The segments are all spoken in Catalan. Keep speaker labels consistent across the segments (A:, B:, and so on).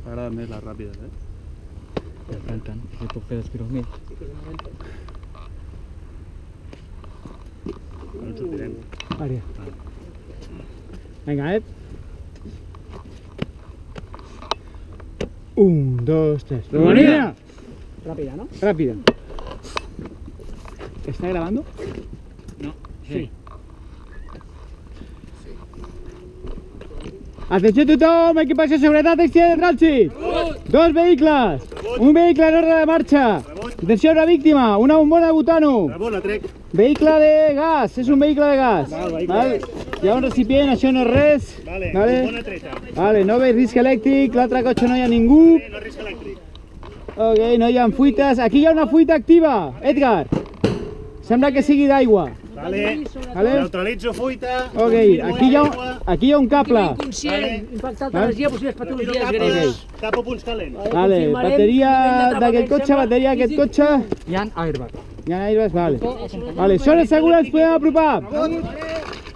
A: M'agraden més les ràpides,
B: M'encanten, que puc fer d'espiró mi.
A: No ens sortirem.
C: Vale. Venga, 1, 2, 3. ¡Rumanía!
D: Rápida, ¿no?
C: Rápida. ¿Está grabando?
B: No.
C: Sí. Atenció tothom, equipació de seguretat, exterior de trànsit. Dos vehicles. Un vehicle en ordre de marxa. Atenció a una víctima, una bombona de butano.
A: Rebona, trec.
C: Vehicle de gas, és un vehicle de gas. Val? Hi ha un recipient, això no és res.
A: Vale, bona treta.
C: Vale, no veig risc elèctric, l'altre cotxe no hi ha ningú.
A: No risc elèctric.
C: Ok, no hi ha fuites. Aquí hi ha una fuita activa, Edgar. Sembla que sigui d'aigua.
A: Vale.
C: Vale?
A: Neutralitzo fuita.
C: Ok, aquí hi ha un cable.
D: Inconscient, impactat d'energia, possibles patologies greus.
A: Tapo punts calents.
C: Vale, bateria d'aquest cotxe, bateria d'aquest cotxe.
B: Hi ha airbags.
C: Hi ha aigües, vale. Vale, són assegurats, podem apropar.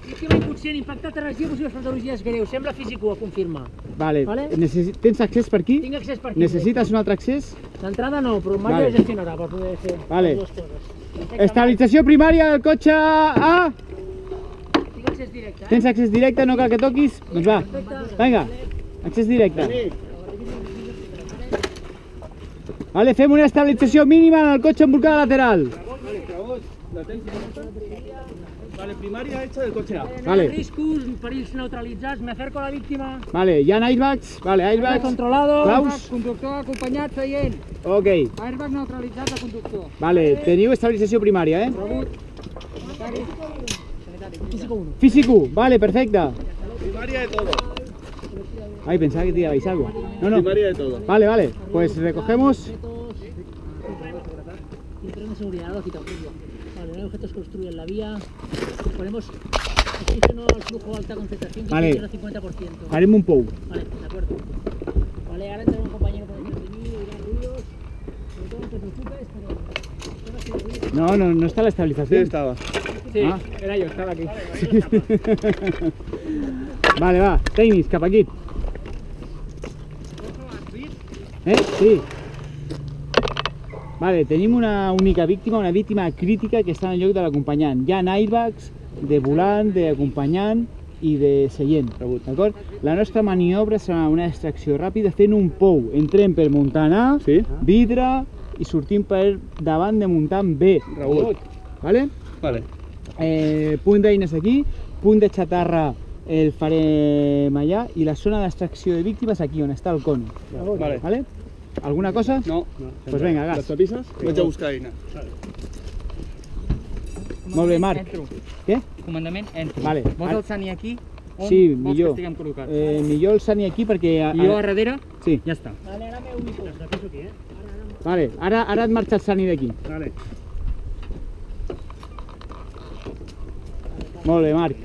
D: Víctima inconscient, impactat d'energia, possibles patologies greus. Sembla físico, a confirmar.
C: Vale,
D: Vale.
C: tens accés per aquí?
D: Tinc accés per aquí.
C: Necessites un altre accés?
D: D'entrada no, però mai
C: Vale.
D: ho gestionarà per poder fer
C: Vale.
D: les dues coses.
C: Estabilització primària del cotxe A.
D: Tinc accés directe,
C: Tens accés directe, no cal que toquis? Doncs va, vinga, accés directe. Vale, fem una estabilització mínima en el cotxe amb bolcada lateral.
A: Vale, primària hecha del cotxe A.
C: Vale.
D: Riscos, perills neutralitzats, me acerco a la víctima.
C: Vale, hi ha airbags, vale, airbags.
D: Controlado.
C: Claus.
D: Conductor acompanyat, seient.
C: Ok,
D: Airbag neutralitzat de conductor.
C: vale, teniu estabilització primària,
D: Rebut. Físico 1.
C: Físico, vale, perfecte.
A: Primària de todo.
C: Ay, pensaba que tirabais algo. No, no.
A: Primària de todo.
C: Vale, vale, pues recogemos.
D: Y tren de seguridad, lo quita frío. Vale, no hay objetos que obstruyen la vía. Ponemos oxígeno al flujo alta concentración, que
C: Vale.
D: tiene el 50%.
C: Harem un pou.
D: Vale, de acuerdo. Vale, ahora entra un compañero por detrás de mí, oirá ruidos. Sobre todo no te preocupes, pero...
C: No está la estabilización.
A: Sí, estava.
D: Sí,
C: Ah.
D: era yo, estaba aquí.
C: Vale, va, tècnics, cap aquí. Sí. Vale, tenim una única víctima, una víctima crítica que està en el lloc de l'acompanyant. Hi ha airbags de volant, d'acompanyant i de seient, d'acord? La nostra maniobra serà una extracció ràpida fent un pou. Entrem per muntant A,
A: Sí.
C: vidre, i sortim per davant de muntant B.
A: Rebut.
C: Vale?
A: Vale.
C: Punt d'eines aquí, punt de xatarra el farem allà i la zona d'extracció de víctimes aquí on està el cono.
A: Vale.
C: Vale? Alguna cosa?
A: No.
C: Pues venga, gas.
A: Les tapisses? Vaig a buscar eina.
C: Molt bé, Marc.
B: Entro.
C: Què?
B: Comandament, entro.
C: Vale.
B: Vols el Sani aquí? On
C: Sí,
B: vols
C: millor.
B: que estiguem col·locats?
C: Millor el Sani aquí perquè...
B: I jo a darrere?
C: Sí.
B: Ja està.
D: Vale, ahora me ubico. Tapizo aquí,
C: Vale, ara et marxa el Sani d'aquí.
A: Vale.
C: Molt bé, Marc.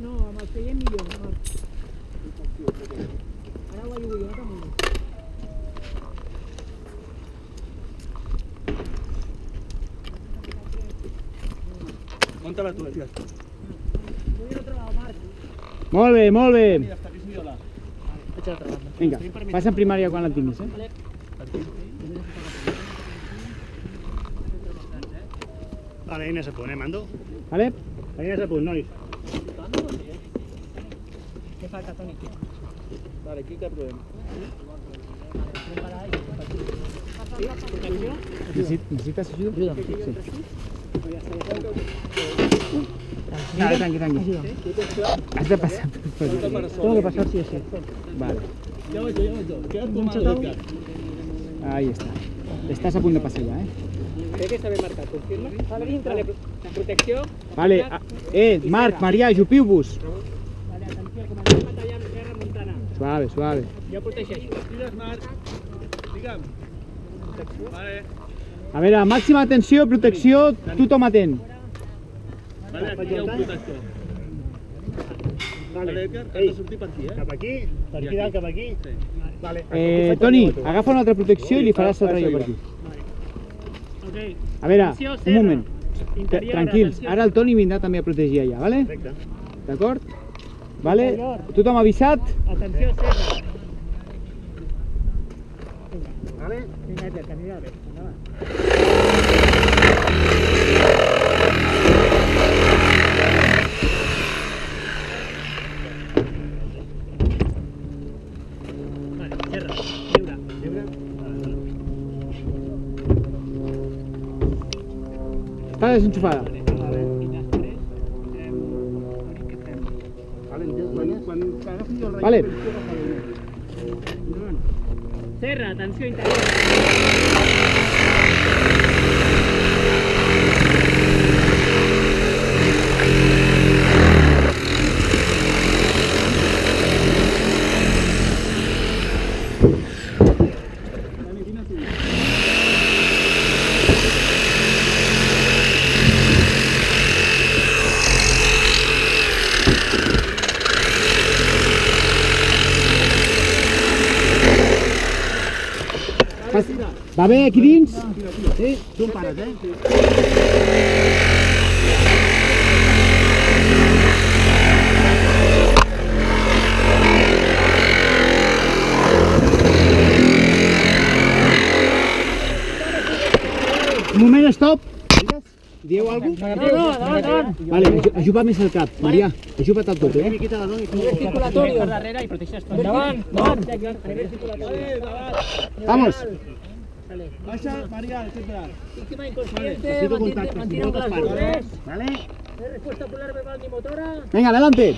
D: No, amb el seient millor. Ara ho ayudo jo, no t'amunt.
A: Munta-la tu, Edgar.
D: Voy al otro lado, Marc.
C: Molt bé, molt bé.
A: Les tapisses jo la.
D: Vaig a l'altra banda.
C: Vinga, passa en primària quan la tinguis,
D: Vale.
A: Vale, eines a punt, Mando?
C: Vale?
A: Eines a punt, nois.
D: Què falta, Toni?
A: Vale, aquí cap problema.
C: Necessites ajuda?
D: Ajuda'm.
C: Sí. Tranqui. Has de passar per
D: Tengo que pasar sí o sí.
C: Vale,
A: Ja vaig jo. Queda't tu mal, Edgar.
C: ahí està. Estàs a punt de passar ja,
D: Crec que està ben marcat, confirma? Vale, dintre. Protecció.
C: Vale, Marc, Marià, ajupiu-vos.
D: Vale, atenció, comandant batallant, Guerra Montana.
C: Suave, suave.
D: Jo protegeixo.
A: Digues, Marc. Digue'm. Vale.
C: A veure, màxima atenció, protecció, tothom atent.
A: Vale, aquí hi ha un protector. Vale, Edgar, has de sortir per aquí,
E: Cap aquí? Per aquí dalt, cap aquí?
A: Sí.
E: Vale.
C: Toni, agafa una altra protecció i li faràs el rayo per aquí.
D: Ok.
C: A veure,
D: Atenció,
C: un
D: Serra.
C: moment. Tranquils, ara el Toni vindrà també a protegir allà, vale?
E: Perfecte.
C: D'acord? Vale? Tothom avisat?
D: Atenció, Serra.
E: Vale?
D: Vinga, Edgar, que anirà bé. Endavant. Vale, Serra, lliure.
E: Lliure?
C: Està desenxufada.
E: Vale. Vale, quan agafi el
C: Vale.
D: Serra, atenció, interior.
C: Va bé aquí dins?
E: Sí, tu em pares, eh?
C: Un moment, stop! Dieu alguna cosa?
D: Endavant.
C: Vale, ajupa més el cap, Marià. Ajupa't el tot,
E: Mi quita la dona i tu...
D: Circulatorio. Per darrere i protegeix tot. Endavant. A nivel circulatorio.
C: Vamos!
D: Vale.
A: Baixa, María, etcétera.
D: Víctima inconsciente,
E: Necesito contacto,
D: mantiene
E: si no
D: las
E: te paro.
D: pulmones.
E: Vale?
D: Respuesta ocular verbal ni motora.
C: Venga, adelante!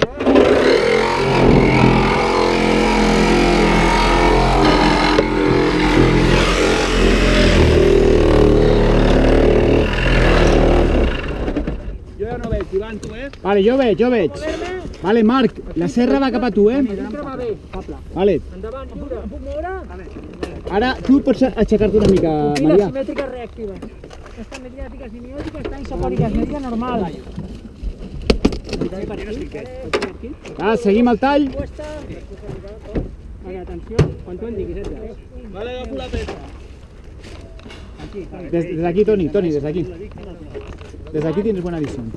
A: Jo ja no veig, Ivan, tu ves?
C: Vale, jo veig. Vale, Marc, la serra va cap a tu, eh?
D: Dintre va bé.
C: Vale,
D: Endavant, lliure. Em puc moure?
C: ara tu pots aixecar-te una mica,
D: Pupil·les
C: Marià.
D: simètriques reactives. Estas mediáticas y mióticas están isopónicas, medida normal.
C: Ah, seguim el tall.
D: Puesta. Vale, atenció, quan tu em diguis, Edgar.
A: Vale, agafo la peça.
C: Des d'aquí, Toni, des d'aquí. Des d'aquí tienes buena visión.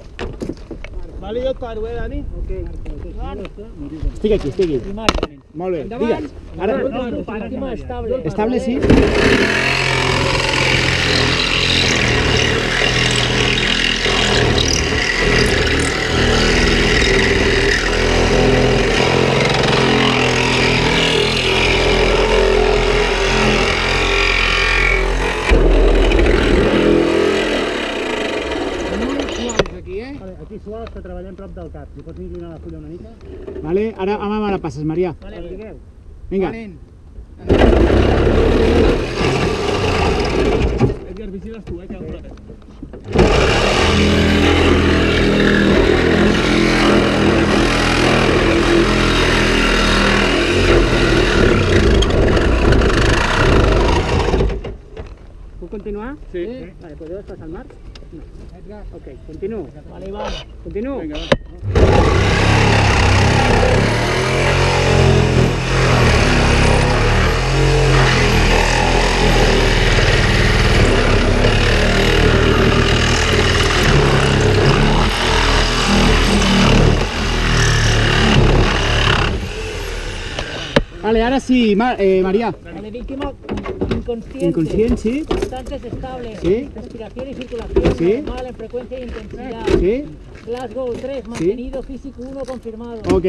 A: Vale, jo et paro, Dani?
C: Estic aquí.
D: Primari.
C: Molt bé,
D: Endavant.
C: digues. Ara,
D: Víctima estable.
C: estable, sí?
E: Vale, aquí suaus que treballem prop del cap. Si pots inclinar la fulla una mica.
C: Vale, ara amb ara passes, Marià.
D: Vale, digueu.
C: Vinga.
A: Edgar, vigiles tu, que agafo la peça.
D: Puc continuar?
A: Sí.
D: Vale, pues debes pasar al mar. No. Ok, continuo. Vale, Iván. Continuo.
A: Vinga, va.
C: Vale, ara sí, Marià.
D: Vale, víctima inconsciente.
C: Inconscient, sí?
D: Constantes estables.
C: Sí.
D: Respiración y circulación
C: Sí.
D: normal en frecuencia e intensidad.
C: Sí?
D: Glasgow 3, mantenido físico 1 confirmado.
C: Ok.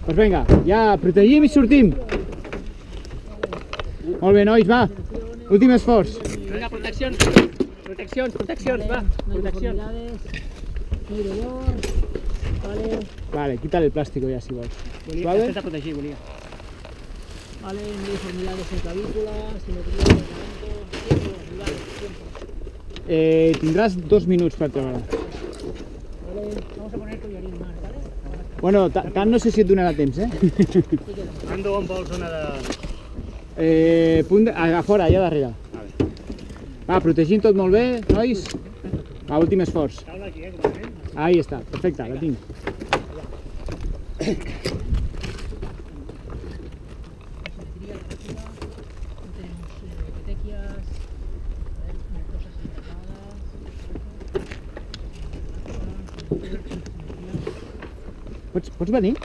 C: Doncs vinga, ja protegim i sortim. Molt bé, nois, va. Últim esforç.
D: Venga, protección. Protección, va. Protección. No hay dolor. Vale.
C: Vale, quítale el plástico ya si vols.
D: Volia,
C: Suave.
D: estàs a protegir, volia. Vale, no hay deformidades en clavícula, simetría de movimiento, tiempo.
C: Tindràs 2 minuts per treballar.
D: Vale, vamos a poner collarín más, ¿vale?
C: Bueno, tant no sé si et donarà temps, eh?
E: Ando on vols zona de...
C: Punt de... A fora, allà darrere. Va, protegint tot molt bé, nois. Va, últim esforç.
E: Calma aquí, complement.
C: Ahí està, perfecte, la tinc.
D: Tenemos petequias, cosas hidratadas.
C: Pots venir?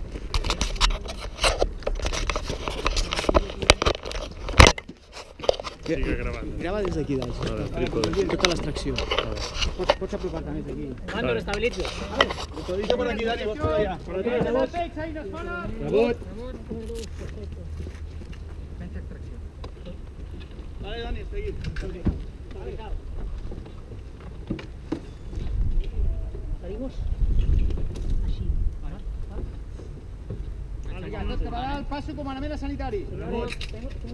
A: Sigue gravant.
C: Grava des d'aquí dalt. Tota l'extracció. Pots apropar-te més aquí.
D: Mando, lo estabilizo.
A: Autoriza por aquí, Dani, vos por allá. Por atrás.
C: Rebot.
B: Pensa extracció.
A: Vale, Dani, seguid.
D: Salimos així.
C: Vale, ja, tot cap a dalt, passo comandament a sanitari.
D: Tengo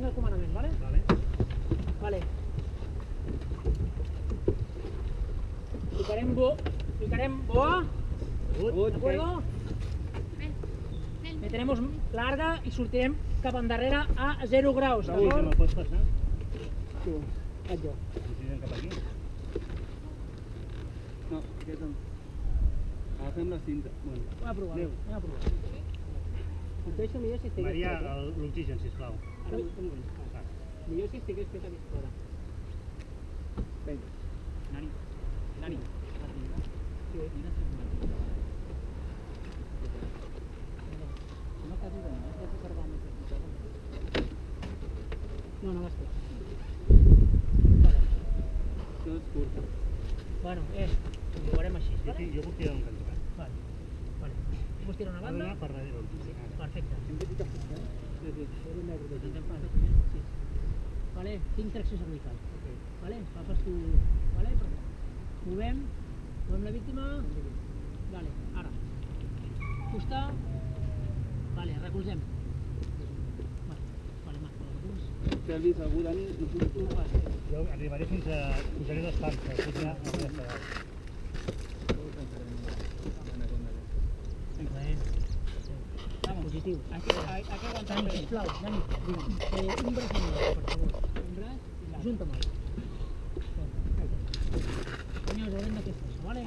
D: el comandament, ¿vale? Vale. Ficarem boa. ¿De acuerdo? Meteremos larga i sortirem cap endarrere a 0 graus,
E: Raül, que
D: d'acord?
E: me'l pots passar?
D: Vaig jo.
E: Ens cap aquí.
A: No, aquest no. Agafem la cinta. Bueno.
D: Anem a provar. Em deixo millor si estigués
E: Maria,
D: fet, eh?
E: l'oxigen, sisplau.
D: Ara ho vull. Millor si estigués fet aquí fora.
B: Nani.
D: Sí. No, no gastes. Vale.
A: No és curta.
D: Bueno, ho veurem així,
E: Sí,
D: vale?
E: sí, jo puc tirar un cantocat.
D: Vale. Vols tirar una
E: Ha
D: banda?
E: d'anar per darrere l'oxigen.
D: Perfecte.
A: Sí, sí.
D: Sí. Vale, tinc tracció cervical. Vale, agafes tu... Vale, movem la víctima. Vale, ara. Fusta. Vale, recolzem. Vale, marca el recurs.
A: Si has vist algú, Dani, no puc tu.
E: Jo arribaré fins a... pujaré dos parts, però aquí ja no vull estar dalt.
D: Positiu. Hay que aguantar. Dani, sisplau, Dani, digue'm. Un braç enllà, per favor. Un braç i l'altre. Junta-me'l. Senyors, haurem d'aquestes, vale?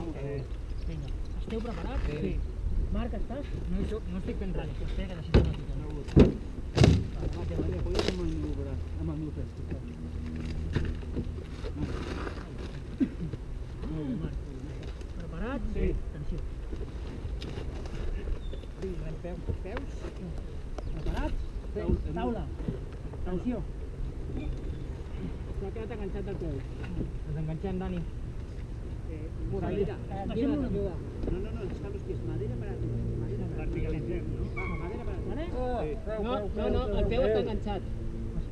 D: Vinga, esteu preparats?
B: Sí.
D: Marc, estàs?
B: No estic ben res.
D: Vale, espera que necessito una mica.
A: Mate, Maria, apoya't amb el meu braç, amb el meu pes.
D: Molt bé, Marc. Preparats? Sí. Atenció.
B: Peus.
D: Preparats? Taula. Atenció.
B: S'ha quedat enganxat del peu. Desenganxem, Dani.
D: Madera. Baixem una mica.
A: No, están los pies. Madera para atrás.
E: Verticalitzem, no?
A: Madera para atrás.
D: Vale? No, el peu està enganxat.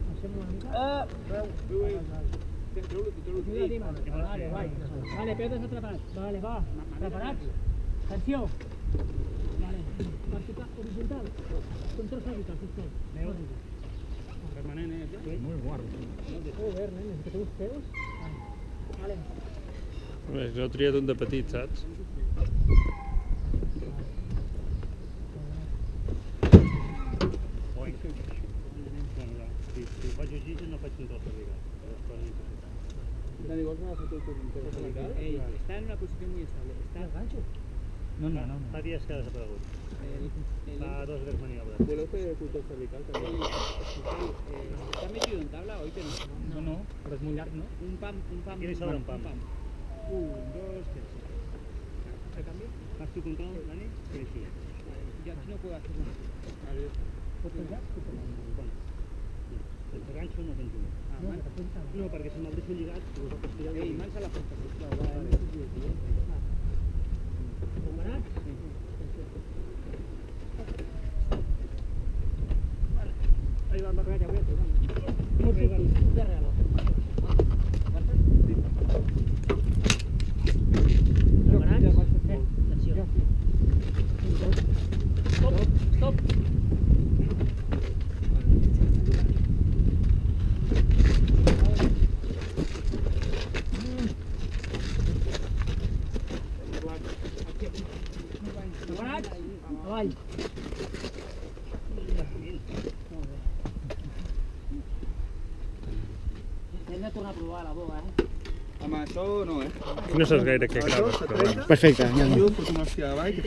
D: Baixem una mica. Ajuda, Dima. Vale, peu està preparat. Vale, va. Preparats? Atenció. Vale. Vertical, horizontal. Control cervical, sisplau.
E: Permanent,
B: Molt guarro.
D: Joder, nen, necessito uns peus. Vale.
A: Jo he triat un de petit, saps?
E: Oi. Si ho faig així, no faig control cervical.
A: Dani, vols agafar tu un peu cervical?
C: Está en una posición muy estable.
D: Està el ganxo.
B: No.
E: Fa dies que ha desaparegut. Fa 2 o 3 maniobres.
A: ¿Puedo hacer cultor cervical también?
C: ¿Está metido en tabla? Hoy que no.
B: No, però és molt llarg, no?
C: Un pam.
E: Quieres saber un pam?
C: 1, 2, 3. ¿Se cambia?
E: Fas tu control, Dani? Sí, sí.
C: Yo aquí no puedo hacer nada.
D: Pots penjar?
E: Bueno, sense ganxo no penjo més. No, perquè si me'l deixo lligat, vosaltres tireu
C: Ei, mans a la porta, sisplau.
D: Preparats?
A: Ahí va, ya voy a hacer.
D: Molt sortit, de reloj. Preparats? Atenció. Stop. Preparats? Avall. Hem de tornar a provar la boa,
A: Home, això no,
E: No saps gaire què graves, però bueno.
C: Perfecte, ja
A: Jo foto una hòstia de ball que